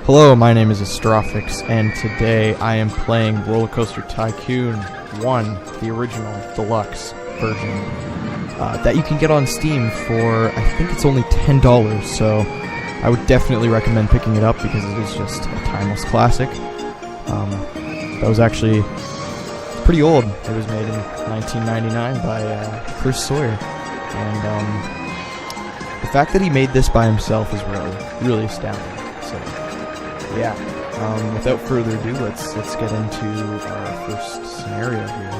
Hello, my name is Astrophix, and today I am playing RollerCoaster Tycoon 1, the original deluxe version, that you can get on Steam for, I think it's only $10, so I would definitely recommend picking it up because it is just a timeless classic. That was actually pretty old. It was made in 1999 by Chris Sawyer, and the fact that he made this by himself is really astounding. So, yeah. Without further ado, let's get into our first scenario here.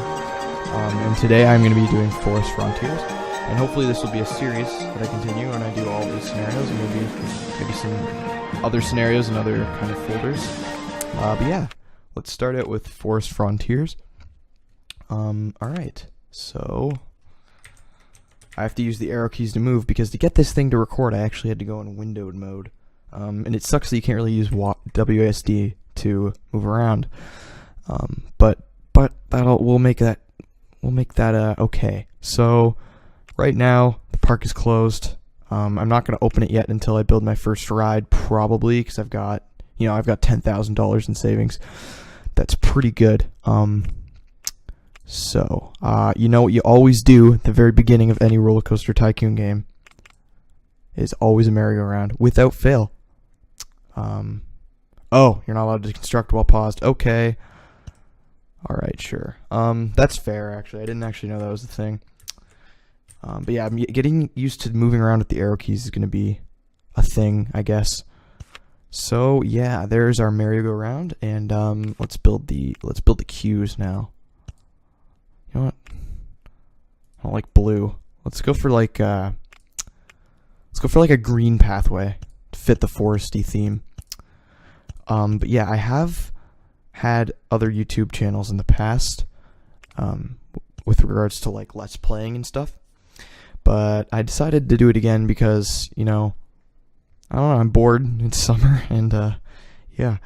And today I'm going to be doing Forest Frontiers, and hopefully this will be a series that I continue and I do all these scenarios, and maybe some other scenarios and other kind of folders. But yeah, let's start out with Forest Frontiers. Alright, so I have to use the arrow keys to move because to get this thing to record I actually had to go in windowed mode. And it sucks that you can't really use WASD to move around. But we'll make that okay. So right now the park is closed. I'm not going to open it yet until I build my first ride, probably, because I've got $10,000 in savings. That's pretty good. So you know what you always do at the very beginning of any RollerCoaster Tycoon game is always a merry-go-round without fail. Oh, you're not allowed to construct while paused. Okay. Alright, sure. That's fair, actually. I didn't actually know that was the thing. But yeah, getting used to moving around with the arrow keys is going to be a thing, I guess. So, yeah, there's our merry-go-round, and let's build the queues now. You know what? I don't like blue. Let's go for like a green pathway to fit the foresty theme. But yeah, I have had other YouTube channels in the past with regards to like Let's Playing and stuff. But I decided to do it again because, I don't know, I'm bored. It's summer and yeah.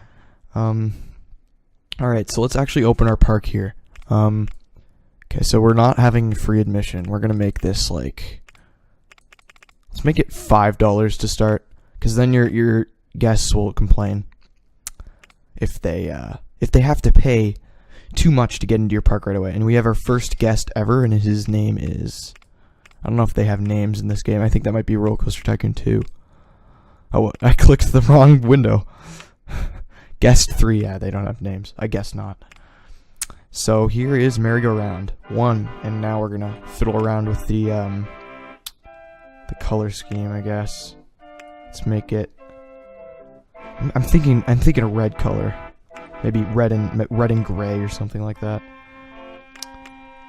Alright, so let's actually open our park here. Okay, so we're not having free admission. We're gonna make this like, let's make it $5 to start, because then your guests will complain if they have to pay too much to get into your park right away. And we have our first guest ever, and his name is, I don't know if they have names in this game. I think that might be RollerCoaster Tycoon 2. Oh, I clicked the wrong window. Guest 3, yeah, they don't have names. I guess not. So here is merry-go-round 1, and now we're gonna fiddle around with the color scheme, I guess. Let's make it. I'm thinking a red color, maybe red and gray or something like that.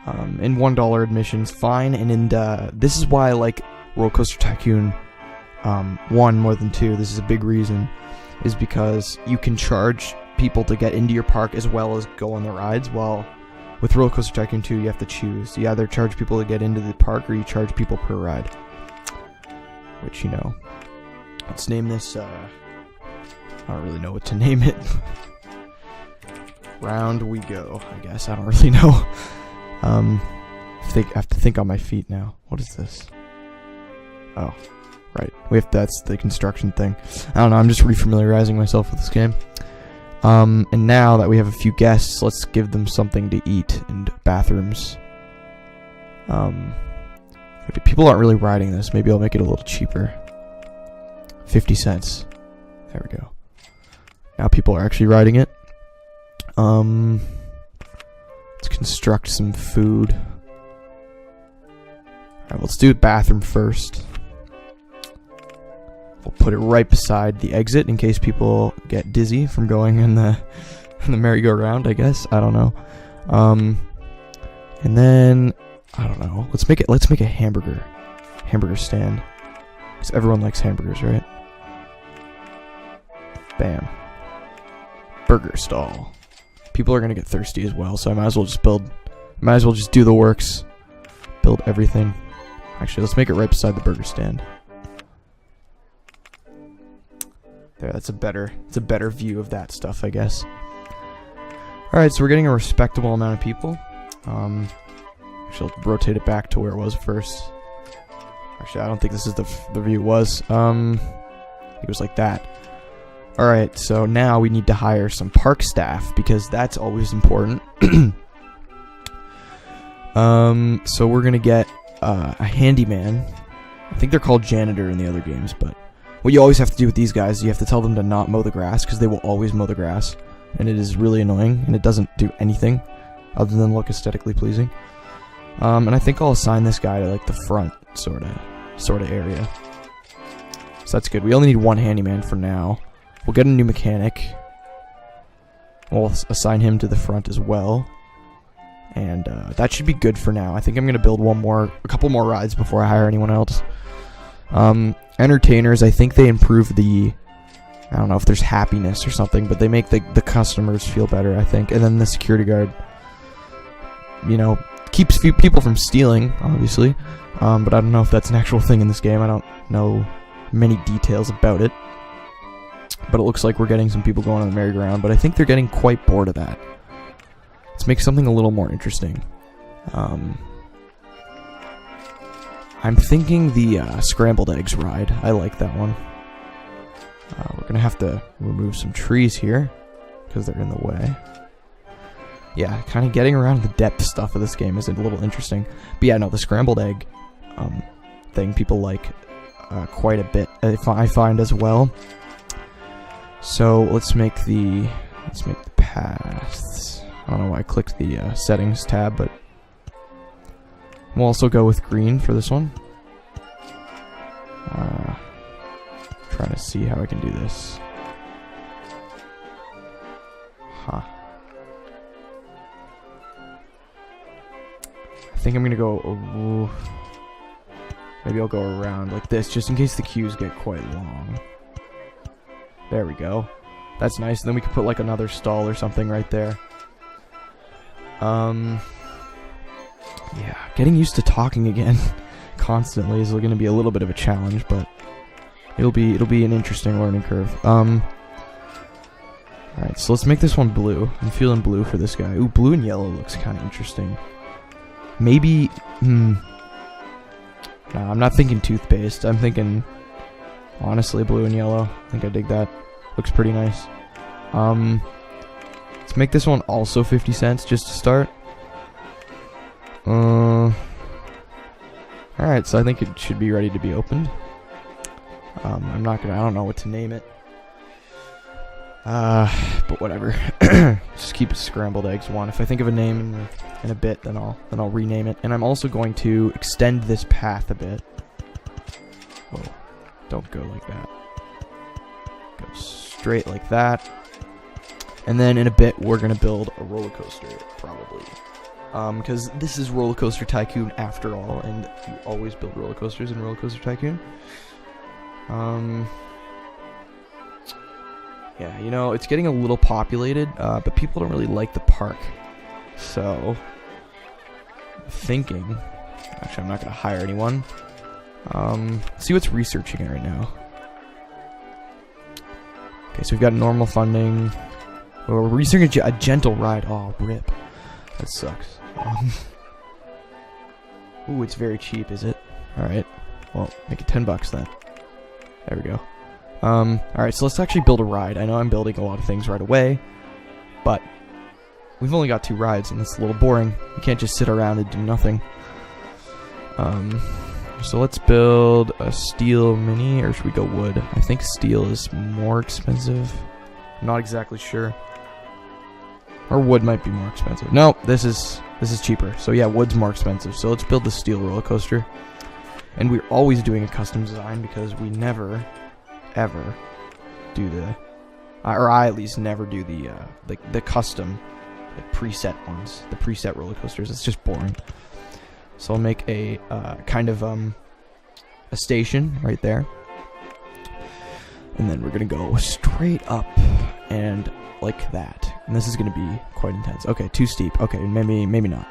And $1 admission's fine, and this is why I like RollerCoaster Tycoon 1 more than 2. This is a big reason, is because you can charge people to get into your park as well as go on the rides, while with RollerCoaster Tycoon 2 you have to choose. You either charge people to get into the park or you charge people per ride. Which, let's name this, I don't really know what to name it. Round we go, I guess. I don't really know. I have to think on my feet now. What is this? Oh, right. That's the construction thing. I don't know, I'm just refamiliarizing myself with this game. And now that we have a few guests, let's give them something to eat and bathrooms. People aren't really riding this. Maybe I'll make it a little cheaper. 50 cents. There we go. Now people are actually riding it. Let's construct some food. Alright, let's do the bathroom first. We'll put it right beside the exit in case people get dizzy from going in the merry-go-round, I guess. I don't know. And then I don't know. Let's make a hamburger stand, because everyone likes hamburgers, right? Bam. Burger stall. People are gonna get thirsty as well, so I might as well just do the works. Build everything. Actually, let's make it right beside the burger stand. There, it's a better view of that stuff, I guess. Alright, so we're getting a respectable amount of people. Actually, I'll rotate it back to where it was first. Actually, I don't think this is the view it was. It was like that. Alright, so now we need to hire some park staff, because that's always important. So we're gonna get a handyman. I think they're called janitor in the other games, but what you always have to do with these guys, you have to tell them to not mow the grass, because they will always mow the grass, and it is really annoying, and it doesn't do anything other than look aesthetically pleasing. And I think I'll assign this guy to like the front sort of area. So that's good. We only need one handyman for now. We'll get a new mechanic. We'll assign him to the front as well. And that should be good for now. I think I'm gonna build a couple more rides before I hire anyone else. Entertainers, I think they improve the, I don't know if there's happiness or something, but they make the customers feel better, I think. And then the security guard, you know, keeps people from stealing, obviously. But I don't know if that's an actual thing in this game. I don't know many details about it. But it looks like we're getting some people going on the merry-go-round, but I think they're getting quite bored of that. Let's make something a little more interesting. I'm thinking the scrambled eggs ride. I like that one. We're gonna have to remove some trees here because they're in the way. Yeah, kind of getting around the depth stuff of this game is a little interesting. But yeah, no, the scrambled egg thing people like quite a bit. I find as well. So let's make the paths. I don't know why I clicked the settings tab, but we'll also go with green for this one. Trying to see how I can do this. Huh. I think I'm gonna go. Maybe I'll go around like this, just in case the queues get quite long. There we go. That's nice. And then we can put like another stall or something right there. Yeah, getting used to talking again constantly is going to be a little bit of a challenge, but it'll be an interesting learning curve. Alright, so let's make this one blue. I'm feeling blue for this guy. Ooh, blue and yellow looks kind of interesting. Maybe, no, I'm not thinking toothpaste. I'm thinking, honestly, blue and yellow. I think I dig that. Looks pretty nice. Let's make this one also 50 cents just to start. Alright, so I think it should be ready to be opened. I don't know what to name it. But whatever. Just keep it scrambled eggs one. If I think of a name in a bit, then I'll rename it. And I'm also going to extend this path a bit. Whoa. Don't go like that. Go straight like that. And then in a bit, we're going to build a roller coaster, probably. Because this is RollerCoaster Tycoon after all, and you always build roller coasters in RollerCoaster Tycoon. Yeah, you know, it's getting a little populated, but people don't really like the park. So, I'm thinking, actually I'm not going to hire anyone. Let's see what's researching it right now. Okay, so we've got normal funding. We're researching a gentle ride. Oh, rip. That sucks. Ooh, it's very cheap, is it? Alright. Well, make it $10 then. There we go. Alright, so let's actually build a ride. I know I'm building a lot of things right away, but we've only got 2 rides, and it's a little boring. You can't just sit around and do nothing. So let's build a steel mini, or should we go wood? I think steel is more expensive. I'm not exactly sure. Or wood might be more expensive. No, this is cheaper. So yeah, wood's more expensive. So let's build the steel roller coaster. And we're always doing a custom design because we never, ever do the, or I at least never do the custom, like preset ones, the preset roller coasters. It's just boring. So I'll make a kind of a station right there, and then we're gonna go straight up and like that. And this is gonna be quite intense. Okay, too steep. Okay, maybe not.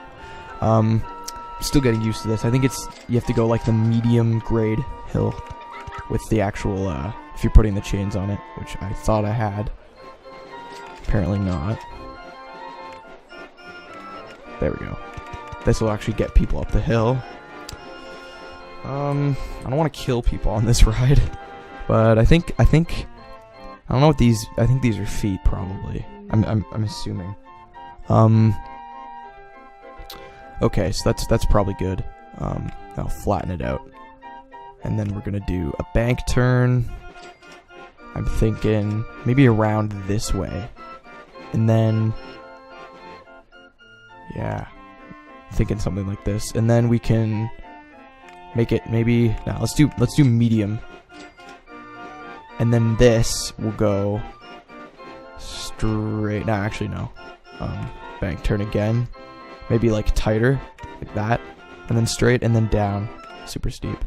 Still getting used to this. I think you have to go like the medium grade hill with the actual if you're putting the chains on it, which I thought I had. Apparently not. There we go. This will actually get people up the hill. I don't want to kill people on this ride, but I think I don't know what these. I think these are feet, probably. I'm assuming. Okay, so that's probably good. I'll flatten it out, and then we're gonna do a bank turn. I'm thinking maybe around this way, and then yeah, thinking something like this, and then we can make it maybe. Now let's do medium. And then this will go straight. No, actually no. Bank turn again. Maybe like tighter, like that. And then straight, and then down. Super steep.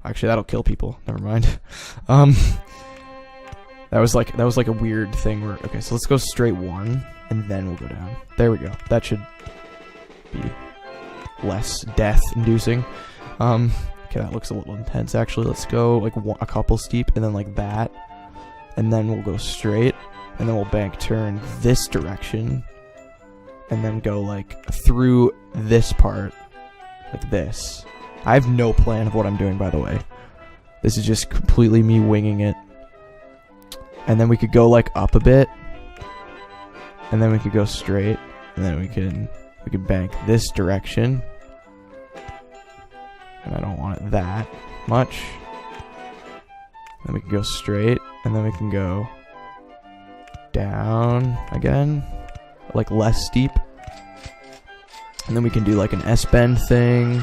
Actually, that'll kill people. Never mind. That was like a weird thing where. Okay, so let's go straight one, and then we'll go down. There we go. That should be less death-inducing. Okay, that looks a little intense, actually. Let's go, like, a couple steep, and then like that. And then we'll go straight, and then we'll bank turn this direction. And then go, like, through this part, like this. I have no plan of what I'm doing, by the way. This is just completely me winging it. And then we could go, like, up a bit. And then we could go straight. And then we can bank this direction. And I don't want it that much. Then we can go straight, and then we can go down again, like less steep. And then we can do like an S-bend thing,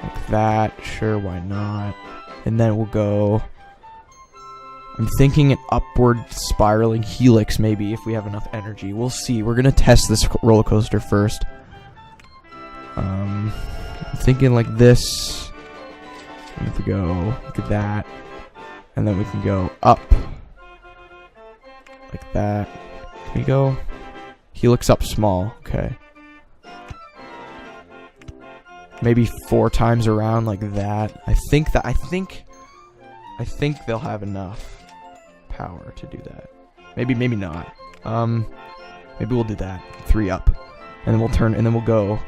like that. Sure, why not? And then we'll go. I'm thinking an upward spiraling helix, maybe, if we have enough energy. We'll see. We're gonna test this roller coaster first. I'm thinking like this. And if we go, look at that. And then we can go up. Like that. Can we go? Helix up small. Okay. Maybe 4 times around like that. I think they'll have enough power to do that. Maybe not. Maybe we'll do that. 3 up. And then we'll turn, and then we'll go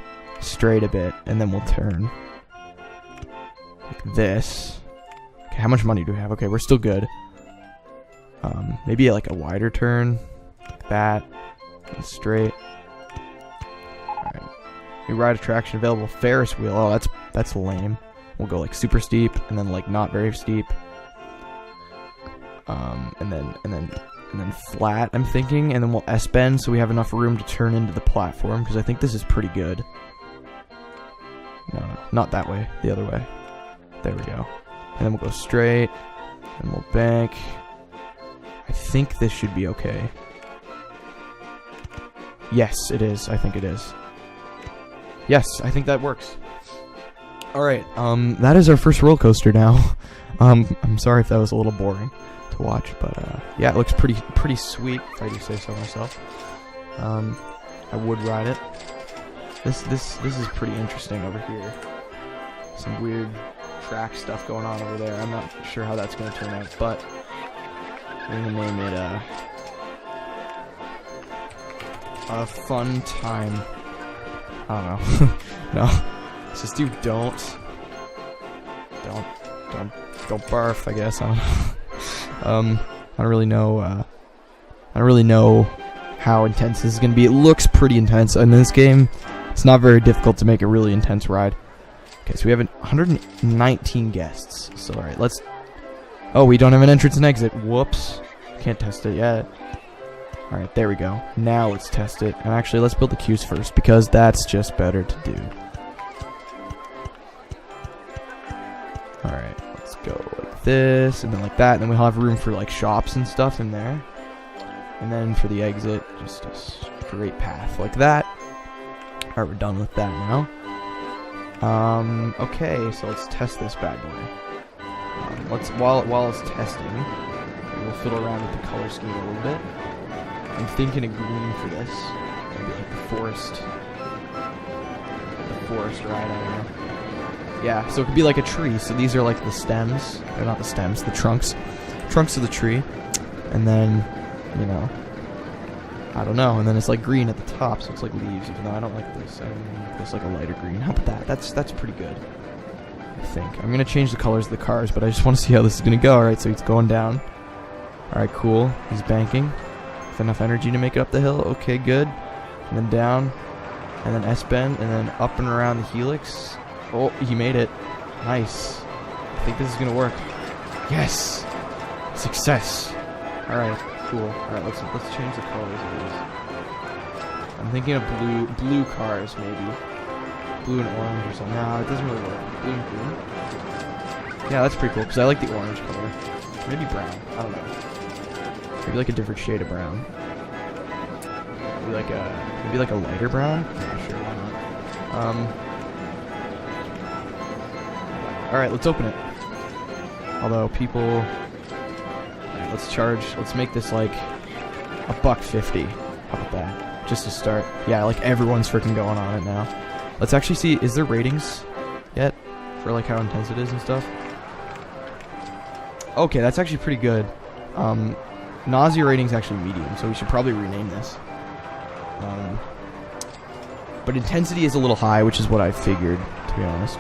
straight a bit, and then we'll turn like this. Okay, how much money do we have? Okay, we're still good. Maybe like a wider turn, like that, and straight. Alright. New ride attraction available, Ferris wheel. Oh, that's lame. We'll go like super steep, and then like not very steep. And then flat, I'm thinking, and then we'll S-bend so we have enough room to turn into the platform, because I think this is pretty good. No, not that way. The other way. There we go. And then we'll go straight. And we'll bank. I think this should be okay. Yes, it is. I think it is. Yes, I think that works. Alright, that is our first roller coaster now. I'm sorry if that was a little boring to watch, but yeah, it looks pretty sweet, if I do say so myself. I would ride it. This is pretty interesting over here. Some weird track stuff going on over there. I'm not sure how that's going to turn out, but we're going to name it a fun time. I don't know. No. Let's just do don't barf, I guess. I don't really know. I don't really know how intense this is going to be. It looks pretty intense in this game. It's not very difficult to make a really intense ride. Okay, so we have 119 guests. So, alright, let's... Oh, we don't have an entrance and exit. Whoops. Can't test it yet. Alright, there we go. Now let's test it. And actually, let's build the queues first, because that's just better to do. Alright, let's go like this, and then like that, and then we'll have room for like shops and stuff in there. And then for the exit, just a straight path like that. Alright, we're done with that now. Okay, so let's test this bad boy. While it's testing, we'll fiddle around with the color scheme a little bit. I'm thinking of green for this. Maybe like the forest ride, I don't know. Yeah, so it could be like a tree. So these are like the stems. They're not the stems, the trunks. Trunks of the tree. And then, you know, I don't know. And then it's like green at the top, so it's like leaves. Even though I don't like this. I like this like a lighter green. How about that? That's pretty good. I think. I'm gonna change the colors of the cars, but I just want to see how this is gonna go. Alright, so he's going down. Alright, cool. He's banking. With enough energy to make it up the hill. Okay, good. And then down. And then S-bend. And then up and around the helix. Oh, he made it. Nice. I think this is gonna work. Yes! Success! Alright, cool. Alright, let's change the colors of these. I'm thinking of blue cars, maybe. Blue and orange or something. No, it doesn't really work. Blue and green? Yeah, that's pretty cool, because I like the orange color. Maybe brown. I don't know. Maybe like a different shade of brown. Maybe like a lighter brown? Yeah, sure, why not? Alright, let's open it. Although people... Alright, let's make this like $1.50. How about that? Just to start. Yeah, like everyone's freaking going on it now. Let's actually see, is there ratings yet? For like how intense it is and stuff? Okay, that's actually pretty good. Nausea rating's actually medium, so we should probably rename this. But intensity is a little high, which is what I figured, to be honest.